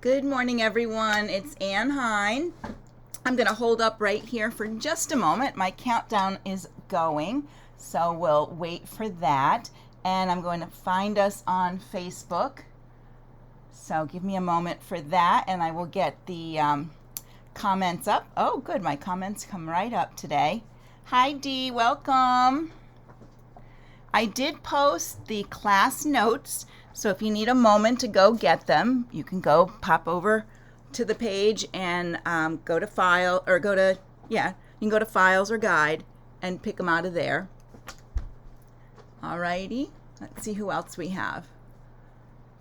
Good morning, everyone. It's Ann Hine. I'm going to hold up right here for just a moment. My countdown is going, so we'll wait for that. And I'm going to find us on Facebook. So give me a moment for that, and I will get the comments up. Oh, good. My comments come right up today. Hi, Dee. Welcome. I did post the class notes, so if you need a moment to go get them, you can go pop over to the page and go to file, or you can go to files or guide and pick them out of there. Alrighty, let's see who else we have.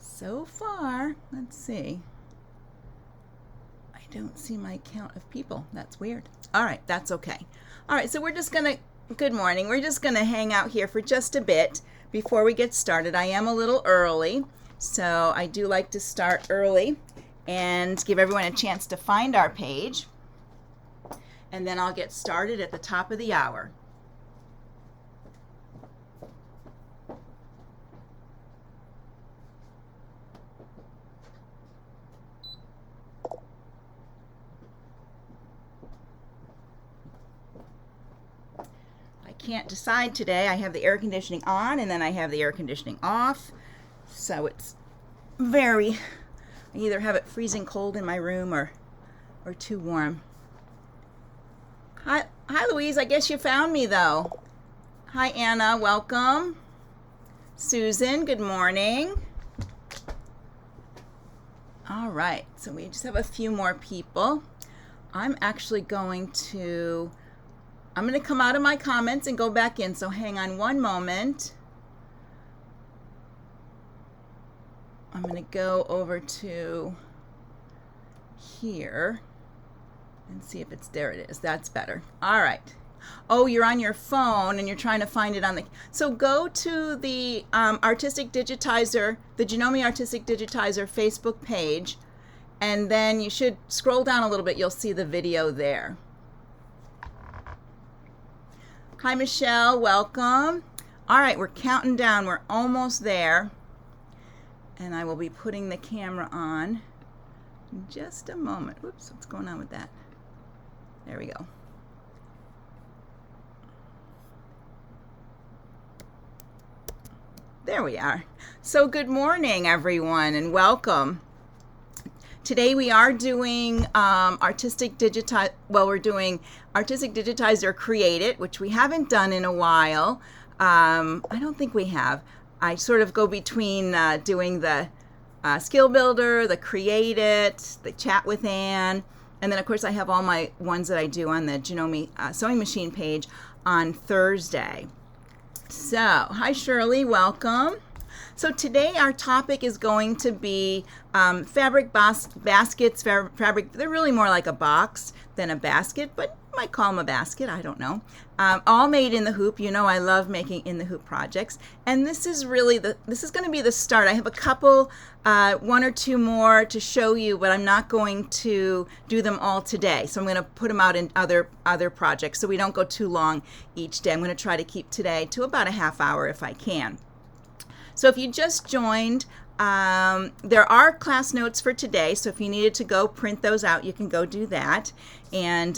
So far, let's see. I don't see my count of people. That's weird. All right, that's okay. All right, so we're just gonna, good morning. We're just gonna hang out here for just a bit before we get started. I am a little early, so I do like to start early and give everyone a chance to find our page. And then I'll get started at the top of the hour. Can't decide today. I have the air conditioning on and then I have the air conditioning off, so it's I either have it freezing cold in my room or too warm. Hi Louise, I guess you found me though. Hi Anna, welcome. Susan, good morning. All right, so we just have a few more people. I'm actually going to come out of my comments and go back in, so hang on one moment. I'm going to go over to here and see if it's, there it is. That's better. All right. Oh, you're on your phone and you're trying to find it on the, so go to the Artistic Digitizer, the Janome Artistic Digitizer Facebook page, and then you should scroll down a little bit. You'll see the video there. Hi, Michelle. Welcome. All right, we're counting down. We're almost there. And I will be putting the camera on in just a moment. Whoops, what's going on with that? There we go. There we are. So good morning, everyone, and welcome. Today we are doing Artistic Digitizer Create It, which we haven't done in a while. I don't think we have. I sort of go between doing the Skill Builder, the Create It, the Chat with Ann, and then of course I have all my ones that I do on the Janome Sewing Machine page on Thursday. So, hi Shirley, welcome. So today our topic is going to be fabric baskets, fabric, they're really more like a box than a basket, but you might call them a basket, I don't know. All made in the hoop. You know I love making in the hoop projects. And this is really this is going to be the start. I have a couple, one or two more to show you, but I'm not going to do them all today. So I'm going to put them out in other projects so we don't go too long each day. I'm going to try to keep today to about a half hour if I can. So if you just joined, there are class notes for today, so if you needed to go print those out, you can go do that. And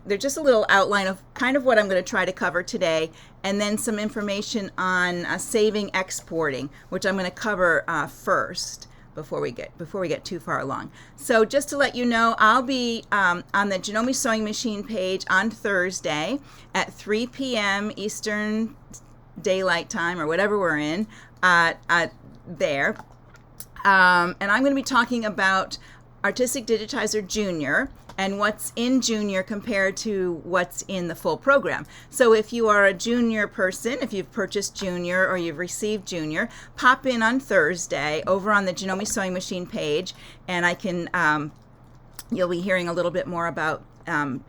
they're just a little outline of kind of what I'm going to try to cover today, and then some information on saving exporting, which I'm going to cover first before we get too far along. So just to let you know, I'll be on the Janome Sewing Machine page on Thursday at 3 p.m. Eastern Daylight Time, or whatever we're in. There. And I'm going to be talking about Artistic Digitizer Junior and what's in Junior compared to what's in the full program. So if you are a junior person, if you've purchased Junior or you've received Junior, pop in on Thursday over on the Janome Sewing Machine page, and I can, you'll be hearing a little bit more about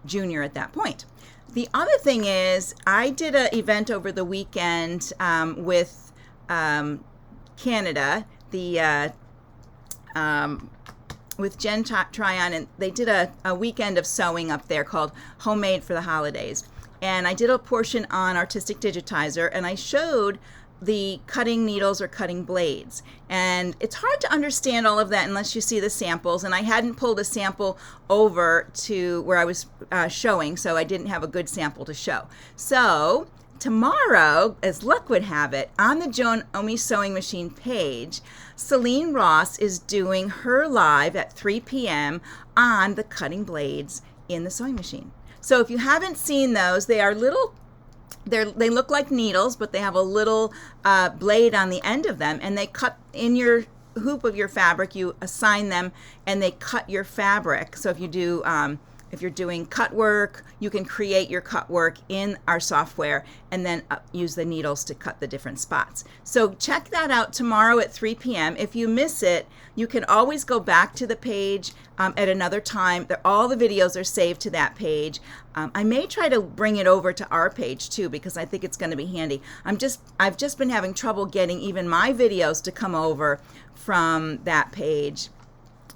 Junior at that point. The other thing is, I did an event over the weekend with Canada, with Jen Tryon, and they did a weekend of sewing up there called Homemade for the Holidays. And I did a portion on Artistic Digitizer, and I showed the cutting needles or cutting blades. And it's hard to understand all of that unless you see the samples. And I hadn't pulled a sample over to where I was showing, so I didn't have a good sample to show. So tomorrow, as luck would have it, on the Joan Omi Sewing Machine page, Celine Ross is doing her live at 3 p.m. on the cutting blades in the sewing machine. So if you haven't seen those, they are little, they look like needles, but they have a little blade on the end of them, and they cut in your hoop of your fabric. You assign them, and they cut your fabric. So if you do, if you're doing cut work, you can create your cut work in our software and then use the needles to cut the different spots. So check that out tomorrow at 3 p.m. If you miss it, you can always go back to the page at another time. All the videos are saved to that page. I may try to bring it over to our page too, because I think it's going to be handy. I've just been having trouble getting even my videos to come over from that page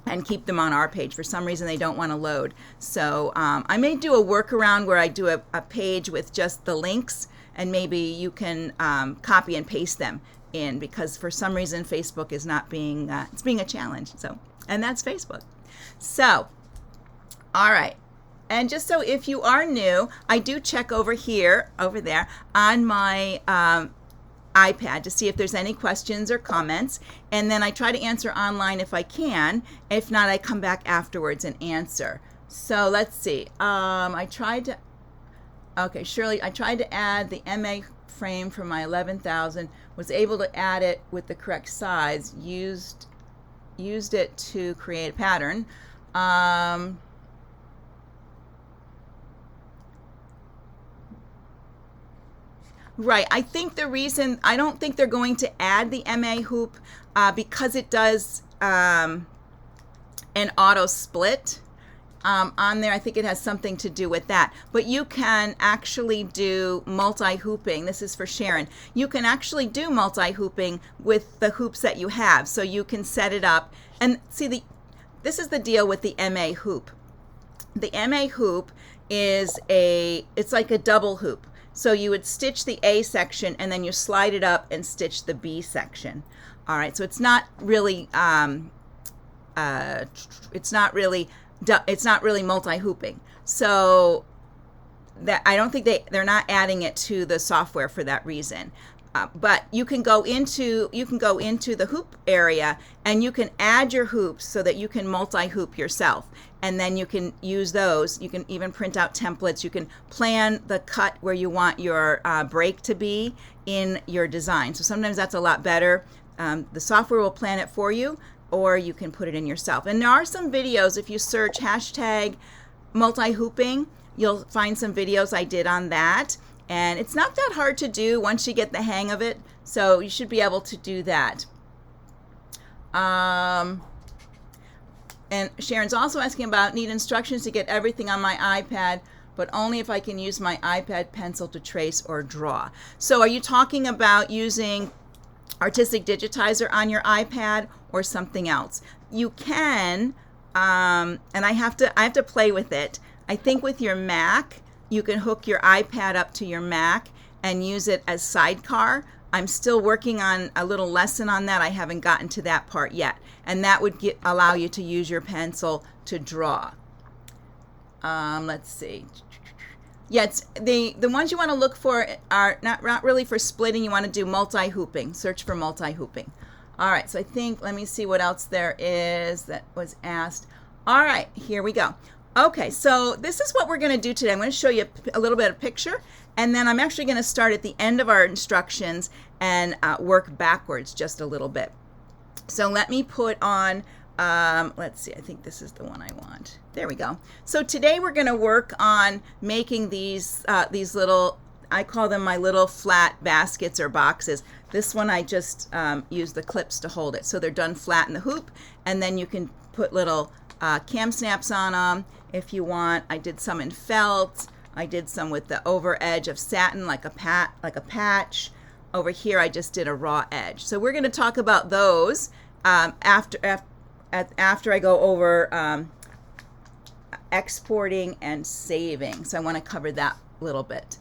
and keep them on our page. For some reason, they don't want to load. So I may do a workaround where I do a page with just the links, and maybe you can copy and paste them in, because for some reason Facebook is not being, it's being a challenge. So, and that's Facebook. So, all right. And just so if you are new, I do check over there on my iPad to see if there's any questions or comments, and then I try to answer online if I can. If not, I come back afterwards and answer. So let's see. Shirley, I tried to add the MA frame for my 11,000, was able to add it with the correct size, used it to create a pattern. Right. I think the reason, I don't think they're going to add the MA hoop because it does an auto split on there. I think it has something to do with that. But you can actually do multi-hooping. This is for Sharon. You can actually do multi-hooping with the hoops that you have. So you can set it up. And see, this is the deal with the MA hoop. The MA hoop is it's like a double hoop. So you would stitch the A section and then you slide it up and stitch the B section. All right, so it's not really multi-hooping. So that I don't think they're not adding it to the software for that reason. But you can go into the hoop area and you can add your hoops so that you can multi-hoop yourself, and then you can use those. You can even print out templates. You can plan the cut where you want your break to be in your design. So sometimes that's a lot better. The software will plan it for you, or you can put it in yourself. And there are some videos. If you search hashtag multi-hooping, you'll find some videos I did on that. And it's not that hard to do once you get the hang of it, so you should be able to do that. And Sharon's also asking about need instructions to get everything on my iPad, but only if I can use my iPad pencil to trace or draw. So are you talking about using Artistic Digitizer on your iPad or something else? You can, and I have to play with it. I think with your Mac, you can hook your iPad up to your Mac and use it as sidecar. I'm still working on a little lesson on that. I haven't gotten to that part yet. And that would allow you to use your pencil to draw. Let's see. Yeah, it's the ones you want to look for are not really for splitting. You want to do multi-hooping. Search for multi-hooping. All right, so I think, let me see what else there is that was asked. All right, here we go. Okay, so this is what we're going to do today. I'm going to show you a little bit of picture, and then I'm actually going to start at the end of our instructions and work backwards just a little bit. So let me put on, let's see, I think this is the one I want. There we go. So today we're going to work on making these little, I call them my little flat baskets or boxes. This one I just use the clips to hold it. So they're done flat in the hoop, and then you can put little cam snaps on them if you want. I did some in felt. I did some with the over edge of satin, like a patch. Over here, I just did a raw edge. So we're going to talk about those after I go over exporting and saving. So I want to cover that a little bit.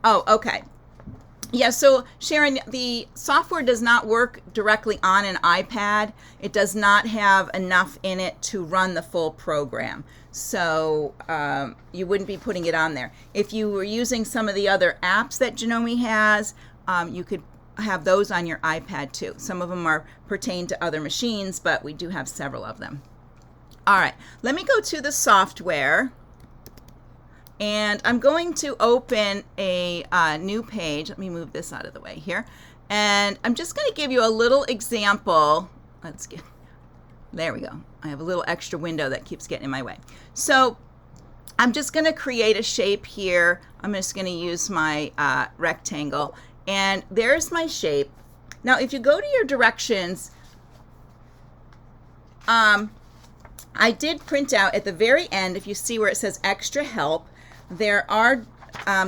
Oh, okay. Yeah, so Sharon, the software does not work directly on an iPad. It does not have enough in it to run the full program. So you wouldn't be putting it on there. If you were using some of the other apps that Janome has, you could have those on your iPad too. Some of them are pertain to other machines, but we do have several of them. All right, let me go to the software. And I'm going to open a new page. Let me move this out of the way here. And I'm just going to give you a little example. There we go. I have a little extra window that keeps getting in my way. So I'm just going to create a shape here. I'm just going to use my rectangle. And there's my shape. Now, if you go to your directions, I did print out at the very end, if you see where it says extra help, there are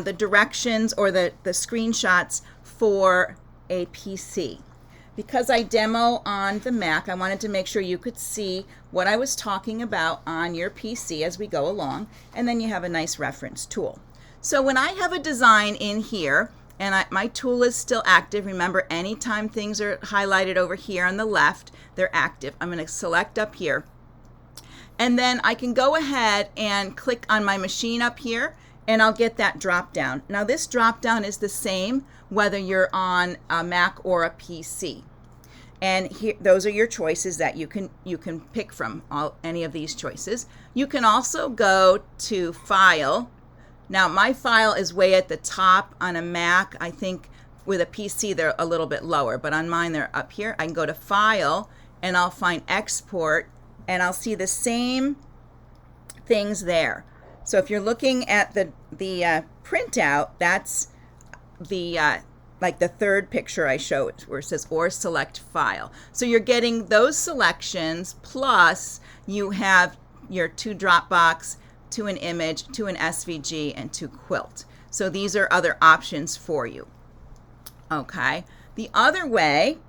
the directions or the screenshots for a PC. Because I demo on the Mac, I wanted to make sure you could see what I was talking about on your PC as we go along, and then you have a nice reference tool. So when I have a design in here, and my tool is still active, remember anytime things are highlighted over here on the left, they're active. I'm going to select up here. And then I can go ahead and click on my machine up here, and I'll get that drop down. Now this drop down is the same whether you're on a Mac or a PC. And here, those are your choices that you can pick from, any of these choices. You can also go to File. Now my file is way at the top on a Mac. I think with a PC they're a little bit lower, but on mine they're up here. I can go to File, and I'll find Export, and I'll see the same things there. So if you're looking at the printout, that's the like the third picture I showed where it says or select file. So you're getting those selections, plus you have your to Dropbox, to an image, to an SVG, and to Quilt. So these are other options for you. Okay. The other way,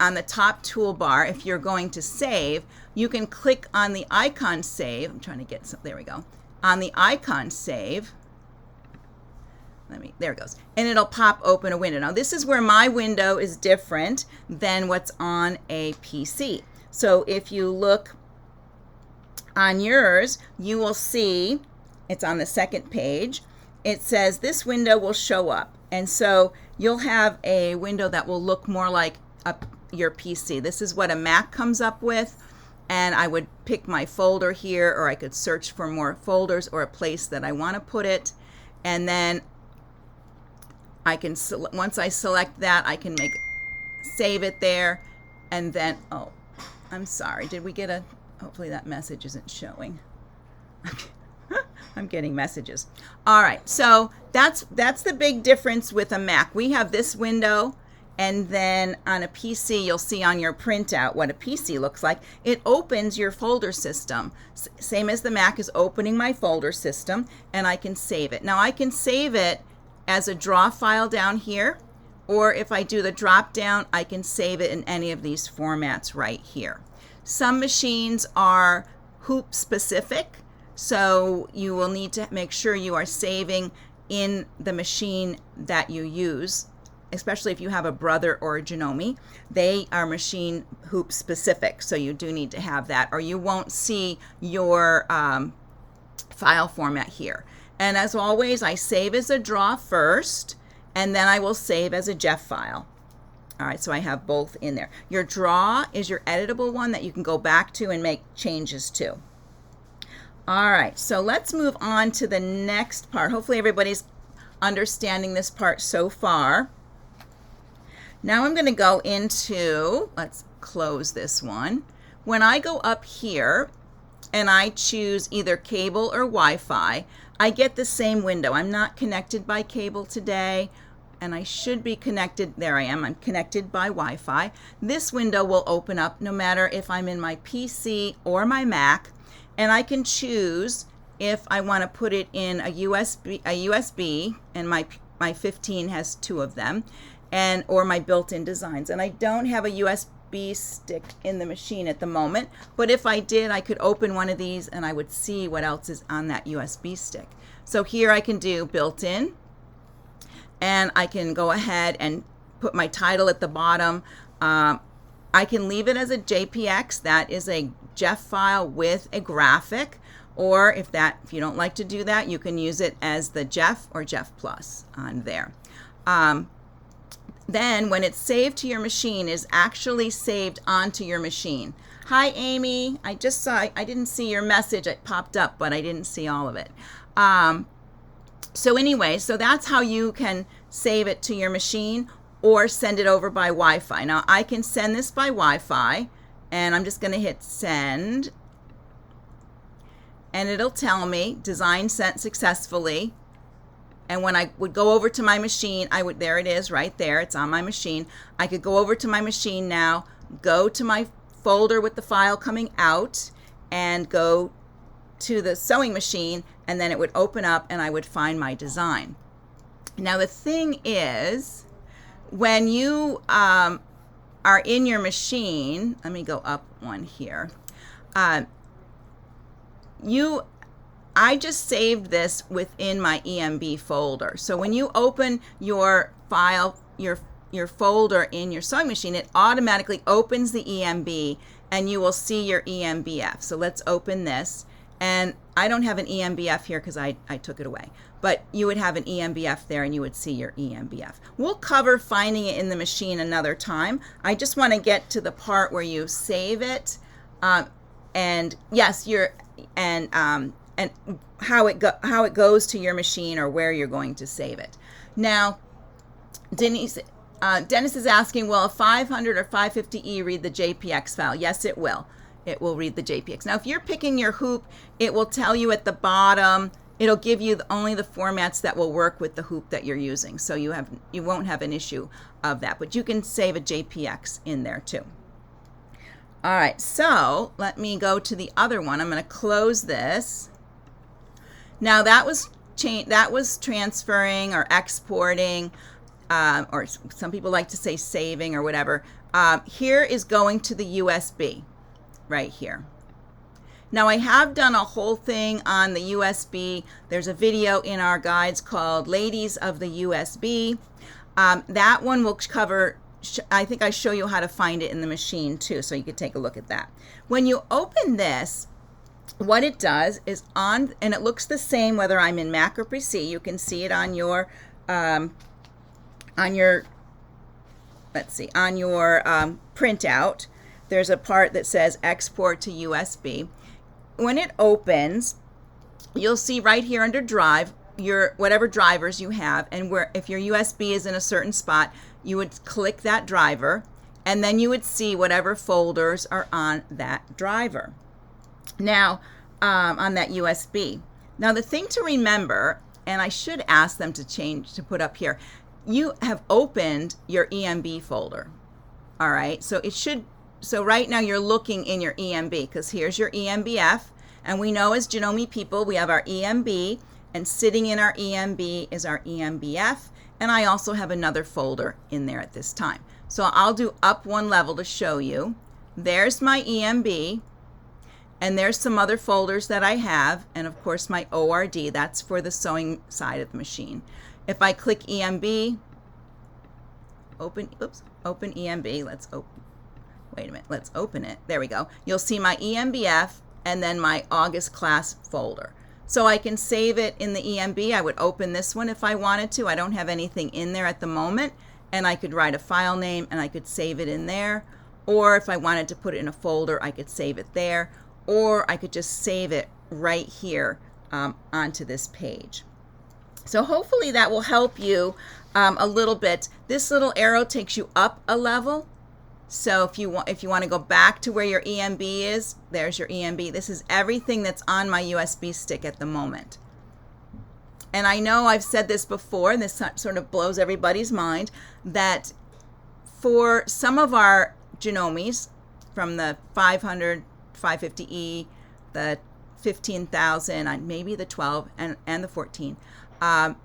on the top toolbar, if you're going to save, you can click on the icon save. I'm trying to get some, there we go. On the icon save, there it goes. And it'll pop open a window. Now this is where my window is different than what's on a PC. So if you look on yours, you will see, it's on the second page, it says this window will show up. And so you'll have a window that will look more like your PC. This is what a Mac comes up with, and I would pick my folder here, or I could search for more folders or a place that I want to put it, and then I can once I select that, I can save it there, and then oh, I'm sorry, did we get hopefully that message isn't showing. I'm getting messages. All right, so that's the big difference with a Mac. We have this window. And then on a PC, you'll see on your printout what a PC looks like. It opens your folder system. Same as the Mac is opening my folder system, and I can save it. Now I can save it as a draw file down here, or if I do the drop down, I can save it in any of these formats right here. Some machines are Hoop specific, so you will need to make sure you are saving in the machine that you use. Especially if you have a Brother or a Janome, they are machine Hoop specific, so you do need to have that, or you won't see your file format here. And as always, I save as a draw first, and then I will save as a JEF file. All right, so I have both in there. Your draw is your editable one that you can go back to and make changes to. All right, so let's move on to the next part. Hopefully everybody's understanding this part so far. Now I'm going to go into, let's close this one. When I go up here and I choose either cable or Wi-Fi, I get the same window. I'm not connected by cable today, and I should be connected. There I am. I'm connected by Wi-Fi. This window will open up no matter if I'm in my PC or my Mac, and I can choose if I want to put it in a USB, and my 15 has 2 of them, or my built-in designs. And I don't have a USB stick in the machine at the moment, but if I did, I could open one of these and I would see what else is on that USB stick. So here I can do built-in, and I can go ahead and put my title at the bottom. I can leave it as a JPX. That is a JEF file with a graphic. Or if you don't like to do that, you can use it as the JEF or JEF Plus on there. Then when it's saved to your machine, is actually saved onto your machine. Hi, Amy. I didn't see your message. It popped up, but I didn't see all of it. So anyway, so that's how you can save it to your machine or send it over by Wi-Fi. Now, I can send this by Wi-Fi, and I'm just going to hit send. And it'll tell me design sent successfully. And when I would go over to my machine, there it is right there. It's on my machine. I could go over to my machine now, go to my folder with the file coming out, and go to the sewing machine, and then it would open up and I would find my design. Now the thing is, when you are in your machine, let me go up one here. I just saved this within my EMB folder. So when you open your file, your folder in your sewing machine, it automatically opens the EMB and you will see your EMBF. So let's open this. And I don't have an EMBF here because I took it away. But you would have an EMBF there and you would see your EMBF. We'll cover finding it in the machine another time. I just want to get to the part where you save it. And yes, and how it goes to your machine or where you're going to save it. Now, Dennis is asking, will a 500 or 550E read the JPX file? Yes, it will. It will read the JPX. Now, if you're picking your hoop, it will tell you at the bottom. It'll give you only the formats that will work with the hoop that you're using. So you won't have an issue of that. But you can save a JPX in there too. All right, so let me go to the other one. I'm going to close this. Now that was transferring or exporting, or some people like to say saving or whatever. Here is going to the USB right here. Now I have done a whole thing on the USB. There's a video in our guides called Ladies of the USB. That one will cover, I think I show you how to find it in the machine too, so you could take a look at that. When you open this, what it does is and it looks the same whether I'm in Mac or PC. You can see it on your printout. There's a part that says export to USB. When it opens, you'll see right here under drive whatever drivers you have, and if your USB is in a certain spot, you would click that driver, and then you would see whatever folders are on that driver. Now, on that USB. Now, the thing to remember, and I should ask them to put up here, you have opened your EMB folder. All right, so right now you're looking in your EMB because here's your EMBF, and we know as Janome people, we have our EMB, and sitting in our EMB is our EMBF, and I also have another folder in there at this time. So I'll do up one level to show you. There's my EMB, and there's some other folders that I have, and of course my ORD, that's for the sewing side of the machine. If I click EMB, open EMB, let's open it. There we go. You'll see my EMBF and then my August class folder. So I can save it in the EMB. I would open this one if I wanted to. I don't have anything in there at the moment, and I could write a file name and I could save it in there. Or if I wanted to put it in a folder, I could save it there. Or I could just save it right here onto this page. So hopefully that will help you a little bit. This little arrow takes you up a level. So if you want to go back to where your EMB is, there's your EMB. This is everything that's on my USB stick at the moment. And I know I've said this before, and this sort of blows everybody's mind, that for some of our Janomes, from the 500, 550E, the 15,000, maybe the 12 and the 14, and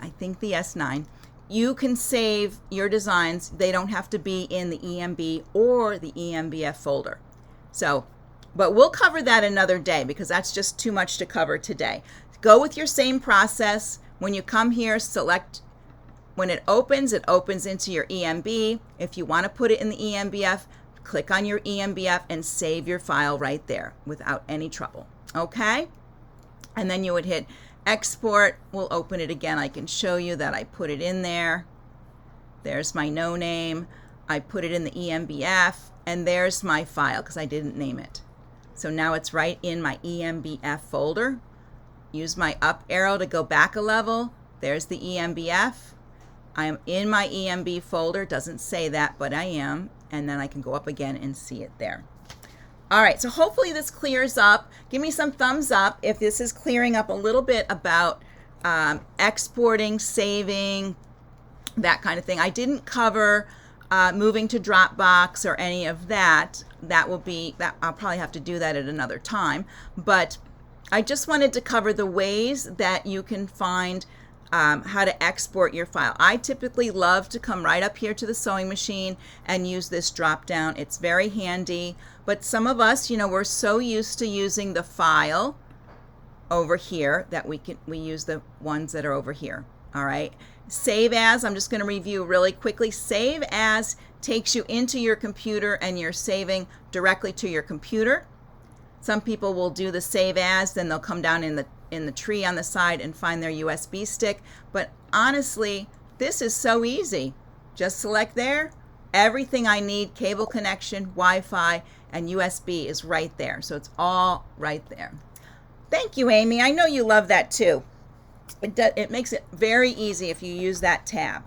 I think the S9, you can save your designs. They don't have to be in the EMB or the EMBF folder. So, but we'll cover that another day because that's just too much to cover today. Go with your same process. When you come here, select when it opens into your EMB. If you want to put it in the EMBF, click on your EMBF and save your file right there without any trouble. Okay? And then you would hit export. We'll open it again. I can show you that I put it in there. There's my no name. I put it in the EMBF, and there's my file because I didn't name it. So now it's right in my EMBF folder. Use my up arrow to go back a level. There's the EMBF. I'm in my EMB folder. Doesn't say that, but I am. And then I can go up again and see it there. All right, so hopefully this clears up. Give me some thumbs up if this is clearing up a little bit about exporting, saving, that kind of thing. I didn't cover moving to Dropbox or any of that. I'll probably have to do that at another time. But I just wanted to cover the ways that you can find how to export your file. I typically love to come right up here to the sewing machine and use this drop down. It's very handy, but some of us, we're so used to using the file over here that we use the ones that are over here. All right. Save as, I'm just going to review really quickly. Save as takes you into your computer and you're saving directly to your computer. Some people will do the save as, then they'll come down in the tree on the side and find their USB stick. But honestly, this is so easy. Just select there. Everything I need, cable connection, Wi-Fi, and USB is right there. So it's all right there. Thank you, Amy. I know you love that too. It makes it very easy if you use that tab.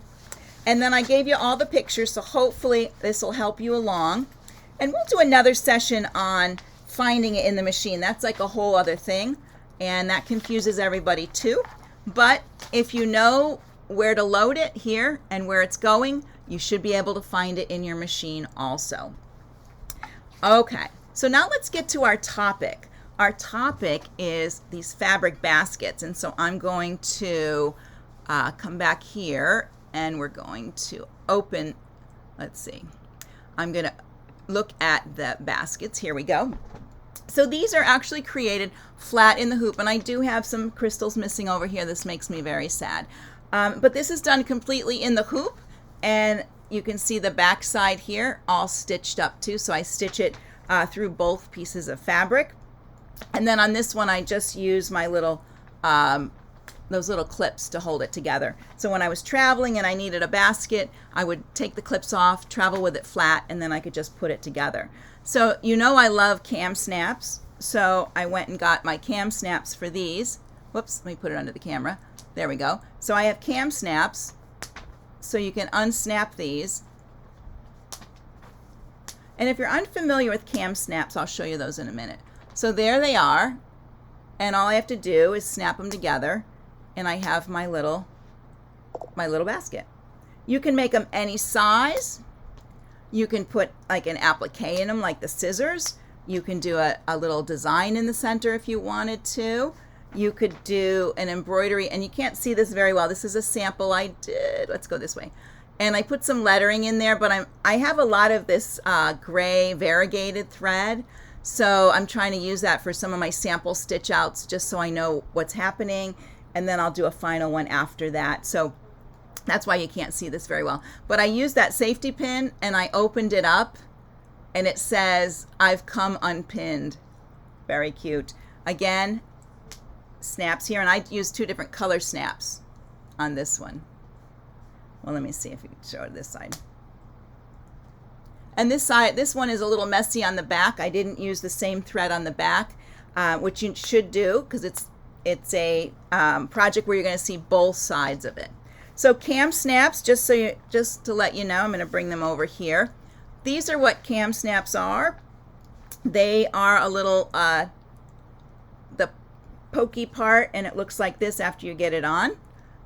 And then I gave you all the pictures, so hopefully this will help you along. And we'll do another session on finding it in the machine. That's like a whole other thing, and that confuses everybody too. But if you know where to load it here and where it's going, you should be able to find it in your machine also. Okay, so now let's get to our topic. Our topic is these fabric baskets, and so I'm going to come back here and we're going to open, let's see, I'm going to look at the baskets. Here we go. So these are actually created flat in the hoop, and I do have some crystals missing over here. This makes me very sad. But this is done completely in the hoop, and you can see the back side here all stitched up too. So I stitch it through both pieces of fabric. And then on this one, I just use my little, those little clips to hold it together. So when I was traveling and I needed a basket, I would take the clips off, travel with it flat, and then I could just put it together. So I love cam snaps. So I went and got my cam snaps for these. Whoops, let me put it under the camera. There we go. So I have cam snaps. So you can unsnap these. And if you're unfamiliar with cam snaps, I'll show you those in a minute. So there they are, and all I have to do is snap them together, and I have my little basket. You can make them any size. You can put like an applique in them, like the scissors. You can do a little design in the center if you wanted to. You could do an embroidery, and you can't see this very well. This is a sample I did. Let's go this way. And I put some lettering in there, but I have a lot of this gray variegated thread. So I'm trying to use that for some of my sample stitch outs just so I know what's happening, and then I'll do a final one after that. So that's why you can't see this very well. But I used that safety pin and I opened it up and it says, "I've come unpinned." Very cute. Again, snaps here, and I used 2 different color snaps on this one. Well, let me see if you can show it this side. And this side, this one is a little messy on the back. I didn't use the same thread on the back, which you should do because it's a project where you're going to see both sides of it. So cam snaps, just to let you know, I'm going to bring them over here. These are what cam snaps are. They are a little the pokey part, and it looks like this after you get it on.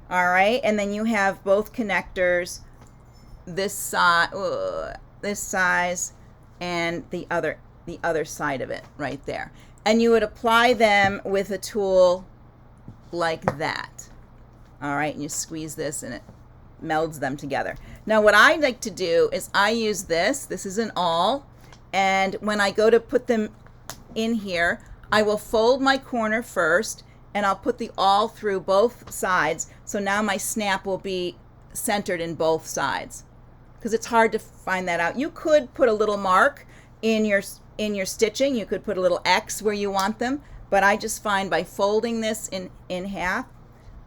All right, and then you have both connectors, this side. This size and the other side of it right there, and you would apply them with a tool like that. All right, and you squeeze this and it melds them together. Now what I like to do is I use this is an awl, and when I go to put them in here, I will fold my corner first and I'll put the awl through both sides. So now my snap will be centered in both sides, because it's hard to find that out. You could put a little mark in your stitching. You could put a little X where you want them, but I just find by folding this in half,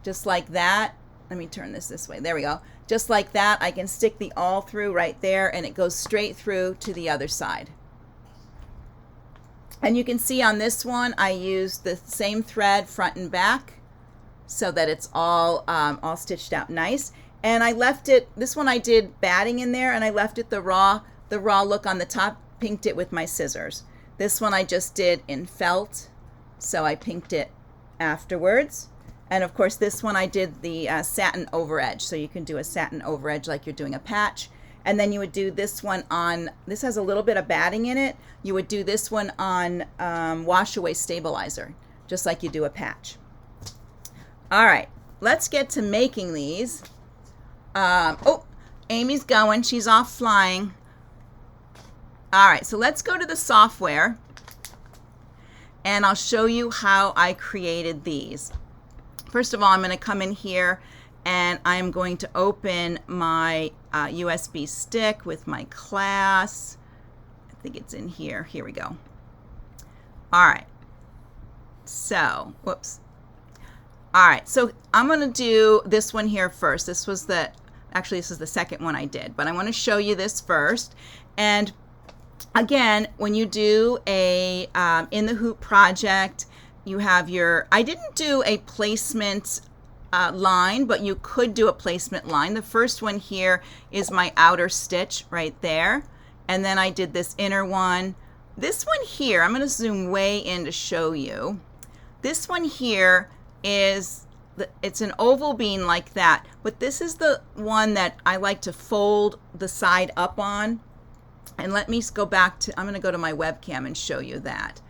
just like that. Let me turn this way. There we go. Just like that, I can stick the all through right there, and it goes straight through to the other side. And you can see on this one, I used the same thread front and back so that it's all stitched out nice. And I left it, this one I did batting in there, and I left it the raw look on the top, pinked it with my scissors. This one I just did in felt, so I pinked it afterwards. And of course this one I did the satin over edge, so you can do a satin over edge like you're doing a patch. And then you would do this one on, this has a little bit of batting in it, you would do this one on wash away stabilizer, just like you do a patch. All right, let's get to making these. Oh, Amy's going, she's off flying. All right, so let's go to the software and I'll show you how I created these. First of all, I'm going to come in here and I'm going to open my USB stick with my class. I think it's in here. Here we go. All right. So, whoops. All right, so I'm going to do this one here first. This was actually this is the second one I did, but I want to show you this first. And again, when you do a In the Hoop project, you have your, I didn't do a placement line, but you could do a placement line. The first one here is my outer stitch right there. And then I did this inner one. This one here, I'm going to zoom way in to show you. This one here is, it's an oval bean like that, but this is the one that I like to fold the side up on. And let me go back to, I'm going to go to my webcam and show you that.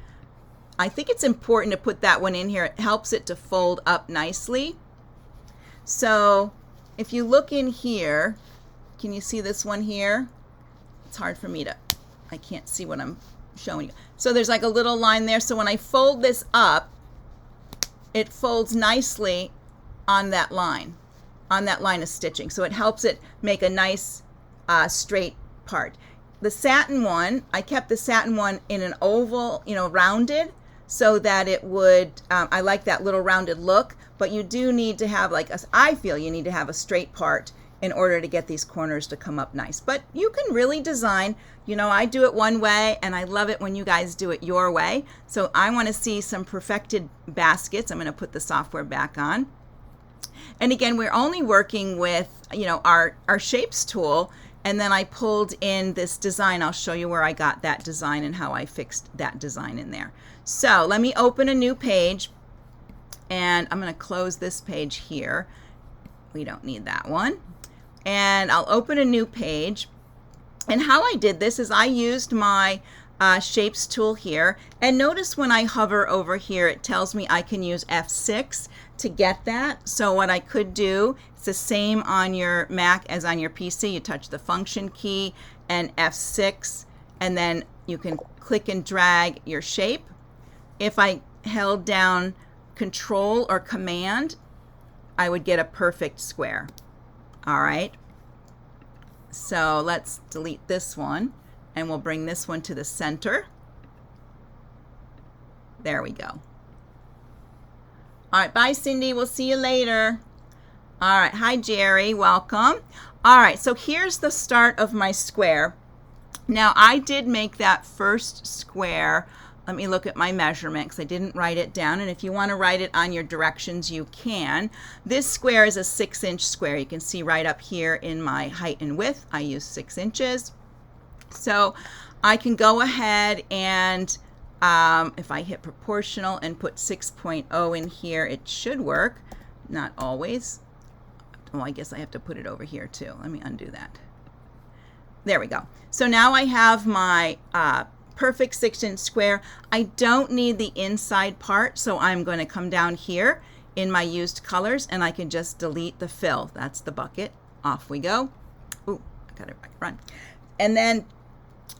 I think it's important to put that one in here. It helps it to fold up nicely. So if you look in here, can you see this one here? It's hard for me to, I can't see what I'm showing you. So there's like a little line there. So when I fold this up, it folds nicely on that line of stitching. So it helps it make a nice straight part. The satin one, I kept the satin one in an oval, rounded, so that it would, I like that little rounded look, but you do need to have I feel you need to have a straight part in order to get these corners to come up nice. But you can really design, I do it one way and I love it when you guys do it your way. So I want to see some perfected baskets. I'm going to put the software back on. And again, we're only working with, our shapes tool. And then I pulled in this design. I'll show you where I got that design and how I fixed that design in there. So let me open a new page. And I'm going to close this page here. We don't need that one. And I'll open a new page. And how I did this is I used my shapes tool here. And notice when I hover over here, it tells me I can use F6 to get that. So what I could do, it's the same on your Mac as on your PC. You touch the function key and F6, and then you can click and drag your shape. If I held down Control or Command, I would get a perfect square. All right. So let's delete this one, and we'll bring this one to the center. There we go. All right, bye Cindy, we'll see you later. All right, hi Jerry, welcome. All right, so here's the start of my square. Now I did make that first square. Let me look at my measurement because I didn't write it down, and if you want to write it on your directions, you can. This square is a 6-inch square. You can see right up here in my height and width, I use 6 inches. So I can go ahead and if I hit proportional and put 6.0 in here, it should work. Not always. Oh, I guess I have to put it over here too. Let me undo that. There we go. So now I have my perfect 6-inch square. I don't need the inside part, so I'm going to come down here in my used colors and I can just delete the fill. That's the bucket. Off we go. Ooh, I got it right. Run. And then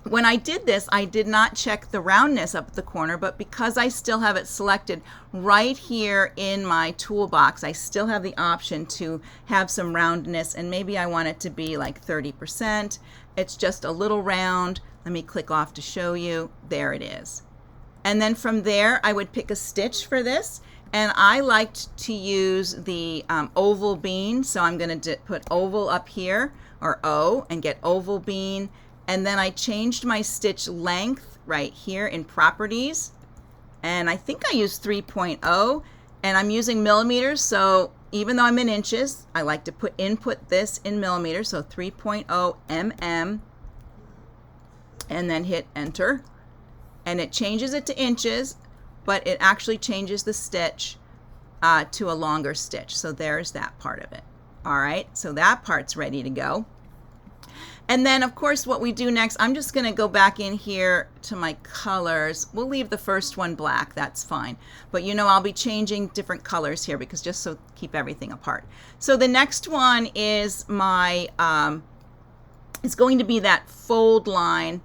When I did this, I did not check the roundness up at the corner, but because I still have it selected right here in my toolbox, I still have the option to have some roundness, and maybe I want it to be like 30%. It's just a little round. Let me click off to show you. There it is. And then from there, I would pick a stitch for this, and I liked to use the oval bean, so I'm going to put oval up here, or O, and get oval bean. And then I changed my stitch length right here in properties, and I think I used 3.0, and I'm using millimeters, so even though I'm in inches, I like to input this in millimeters, so 3.0 mm, and then hit enter, and it changes it to inches, but it actually changes the stitch to a longer stitch. So there's that part of it. All right, so that part's ready to go. And then, of course, what we do next, I'm just going to go back in here to my colors. We'll leave the first one black. That's fine. But, you know, I'll be changing different colors here because just so keep everything apart. So the next one is my, it's going to be that fold line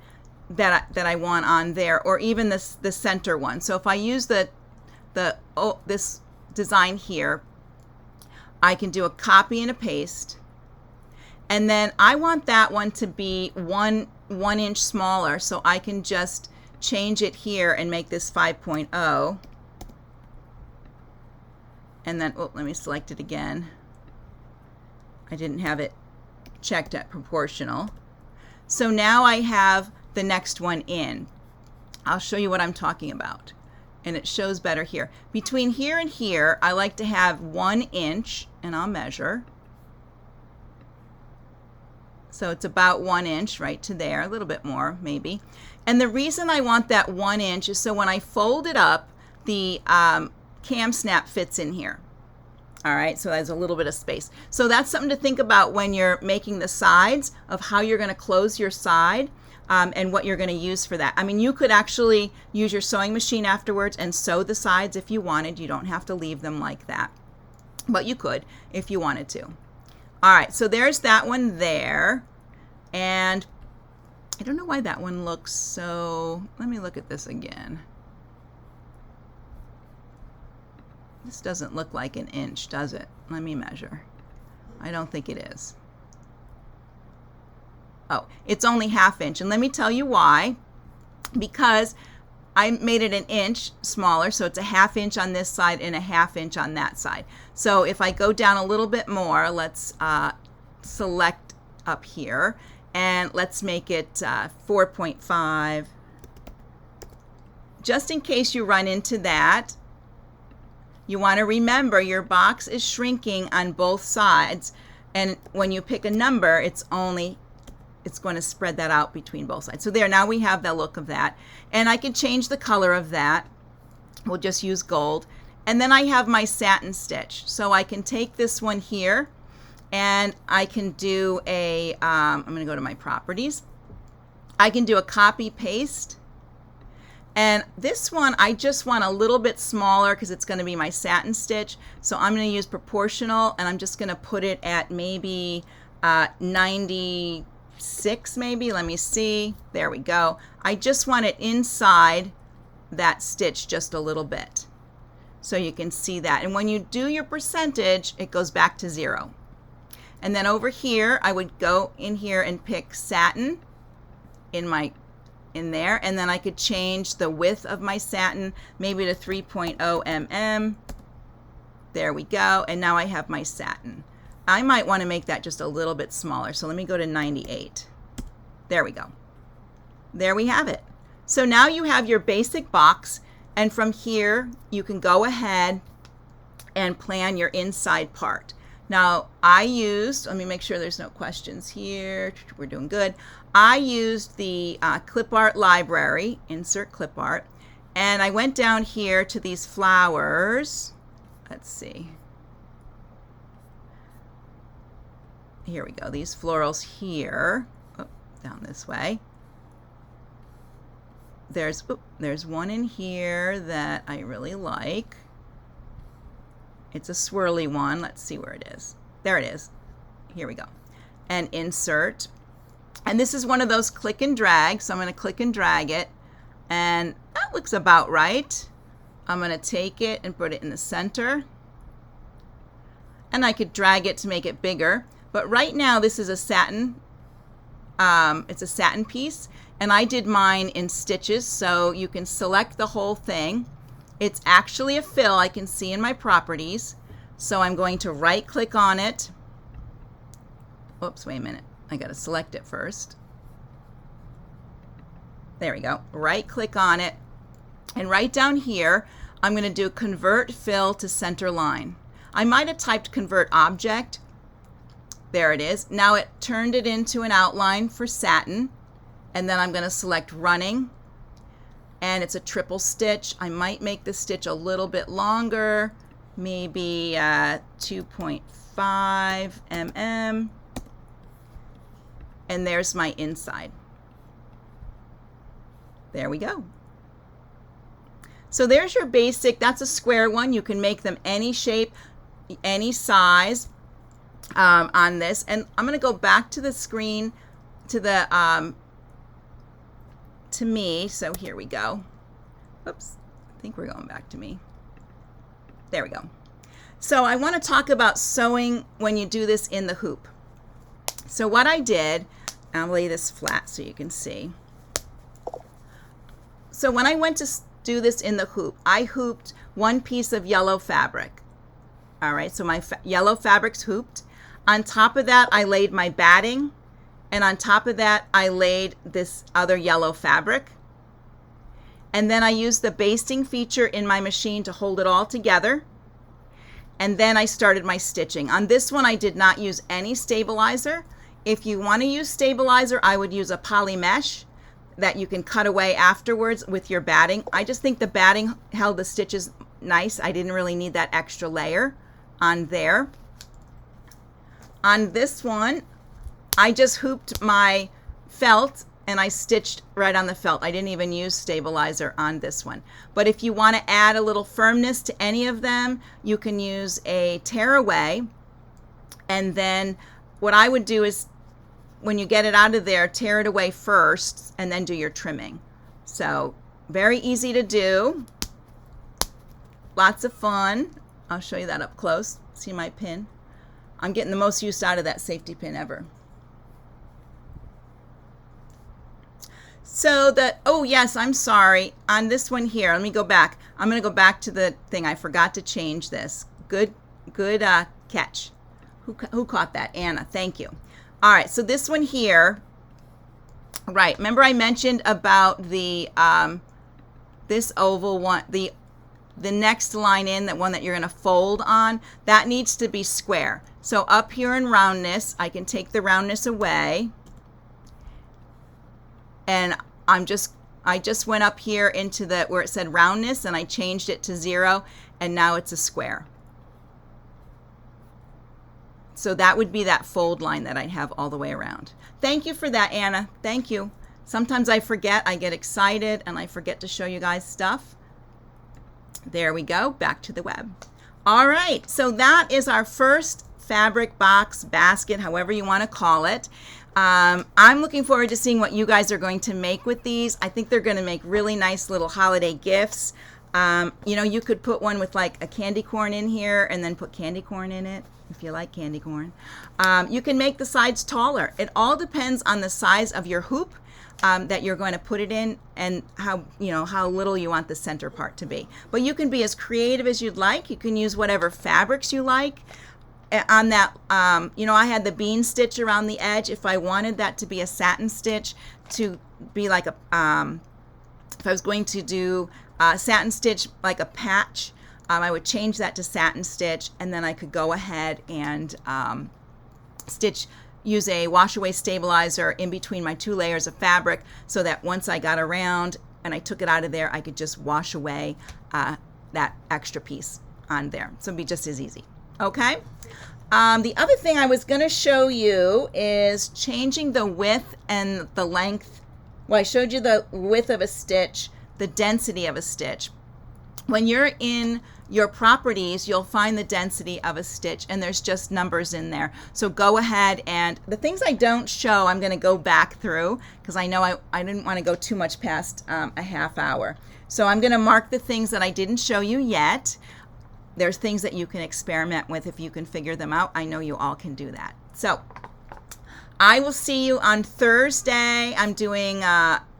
that I want on there, or even the center one. So if I use this design here, I can do a copy and a paste. And then I want that one to be one inch smaller, so I can just change it here and make this 5.0. And then, oh, let me select it again. I didn't have it checked at proportional. So now I have the next one in. I'll show you what I'm talking about. And it shows better here. Between here and here, I like to have 1 inch, and I'll measure. So it's about 1 inch right to there, a little bit more maybe. And the reason I want that 1 inch is so when I fold it up, the cam snap fits in here. All right, so there's a little bit of space. So that's something to think about when you're making the sides of how you're going to close your side and what you're going to use for that. I mean, you could actually use your sewing machine afterwards and sew the sides if you wanted. You don't have to leave them like that, but you could if you wanted to. All right, so there's that one there, and I don't know why that one looks so, let me look at this again. This doesn't look like 1 inch, does it? Let me measure. I don't think it is. Oh, it's only 1/2 inch, and let me tell you why. Because I made it 1 inch smaller, so it's a 1/2 inch on this side and a 1/2 inch on that side. So if I go down a little bit more, let's select up here, and let's make it 4.5. Just in case you run into that, you want to remember your box is shrinking on both sides, and when you pick a number, it's going to spread that out between both sides. So there, now we have the look of that. And I can change the color of that. We'll just use gold. And then I have my satin stitch. So I can take this one here and I can do a, I'm going to go to my properties. I can do a copy paste. And this one, I just want a little bit smaller because it's going to be my satin stitch. So I'm going to use proportional, and I'm just going to put it at maybe 96 maybe. Let me see. There we go. I just want it inside that stitch just a little bit. So you can see that. And when you do your percentage, it goes back to 0. And then over here, I would go in here and pick satin in there, and then I could change the width of my satin maybe to 3.0 mm. There we go. And now I have my satin. I might want to make that just a little bit smaller. So let me go to 98. There we go. There we have it. So now you have your basic box, and from here you can go ahead and plan your inside part. Now I used, let me make sure there's no questions here. We're doing good. I used the clip art library, insert clip art, and I went down here to these flowers. Let's see. Here we go, these florals here, down this way. There's one in here that I really like. It's a swirly one. Let's see where it is. There it is. Here we go. And insert. And this is one of those click and drag, so I'm going to click and drag it, and that looks about right. I'm going to take it and put it in the center, and I could drag it to make it bigger, but right now this is a satin, it's a satin piece, and I did mine in stitches, so you can select the whole thing. It's actually a fill, I can see in my properties, so I'm going to right click on it. Oops, wait a minute. I got to select it first. There we go. Right click on it. And right down here, I'm going to do convert fill to center line. I might have typed convert object. There it is. Now it turned it into an outline for satin. And then I'm going to select running. And it's a triple stitch. I might make the stitch a little bit longer, maybe 2.5 mm. And there's my inside. There we go. So there's your basic, that's a square one. You can make them any shape, any size on this. And I'm going to go back to the screen, to the, to me. So here we go. Oops, I think we're going back to me. There we go. So I want to talk about sewing when you do this in the hoop. So what I did, I'll lay this flat so you can see. So when I went to do this in the hoop, I hooped one piece of yellow fabric. All right, so my yellow fabric's hooped. On top of that, I laid my batting, and on top of that, I laid this other yellow fabric. And then I used the basting feature in my machine to hold it all together. And then I started my stitching. On this one, I did not use any stabilizer. If you want to use stabilizer, I would use a poly mesh that you can cut away afterwards with your batting. I just think the batting held the stitches nice. I didn't really need that extra layer on there. On this one, I just hooped my felt and I stitched right on the felt. I didn't even use stabilizer on this one. But if you want to add a little firmness to any of them, you can use a tearaway. And then what I would do is, when you get it out of there, tear it away first and then do your trimming. So very easy to do. Lots of fun. I'll show you that up close. See my pin? I'm getting the most use out of that safety pin ever. So oh yes, I'm sorry. On this one here, let me go back. I'm going to go back to the thing. I forgot to change this. Good catch. Who caught that? Anna, thank you. All right, so this one here, right, remember I mentioned about the, this oval one, the next line in, that one that you're going to fold on, that needs to be square. So up here in roundness, I can take the roundness away, and I just went up here into the, where it said roundness, and I changed it to 0, and now it's a square. So that would be that fold line that I'd have all the way around. Thank you for that, Anna. Thank you. Sometimes I forget, I get excited, and I forget to show you guys stuff. There we go, back to the web. All right, so that is our first fabric box, basket, however you want to call it. I'm looking forward to seeing what you guys are going to make with these. I think they're going to make really nice little holiday gifts. You know, you could put one with like a candy corn in here and then put candy corn in it, if you like candy corn. You can make the sides taller. It all depends on the size of your hoop that you're going to put it in, and how little you want the center part to be. But you can be as creative as you'd like. You can use whatever fabrics you like. On that, I had the bean stitch around the edge. If I wanted that to be a satin stitch, to be like a, if I was going to do satin stitch like a patch, I would change that to satin stitch, and then I could go ahead and use a wash away stabilizer in between my 2 layers of fabric, so that once I got around and I took it out of there, I could just wash away that extra piece on there. So it'd be just as easy. Okay. The other thing I was going to show you is changing the width and the length. Well, I showed you the width of a stitch, the density of a stitch. When you're in your properties, you'll find the density of a stitch, and there's just numbers in there. So go ahead, and the things I don't show, I'm going to go back through because I know I didn't want to go too much past a half hour. So I'm going to mark the things that I didn't show you yet. There's things that you can experiment with if you can figure them out. I know you all can do that. So I will see you on Thursday. I'm doing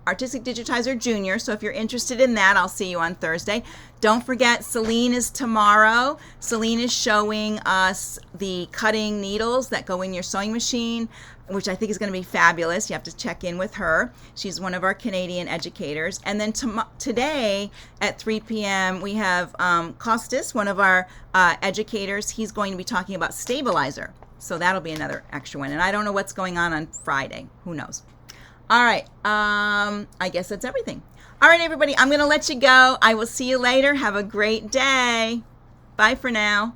Artistic Digitizer Junior, so if you're interested in that, I'll see you on Thursday. Don't forget, Celine is tomorrow. Celine is showing us the cutting needles that go in your sewing machine, which I think is going to be fabulous. You have to check in with her. She's one of our Canadian educators. And then today at 3 p.m., we have Costas, one of our educators. He's going to be talking about stabilizer. So that'll be another extra one. And I don't know what's going on Friday. Who knows? All right. I guess that's everything. All right, everybody. I'm going to let you go. I will see you later. Have a great day. Bye for now.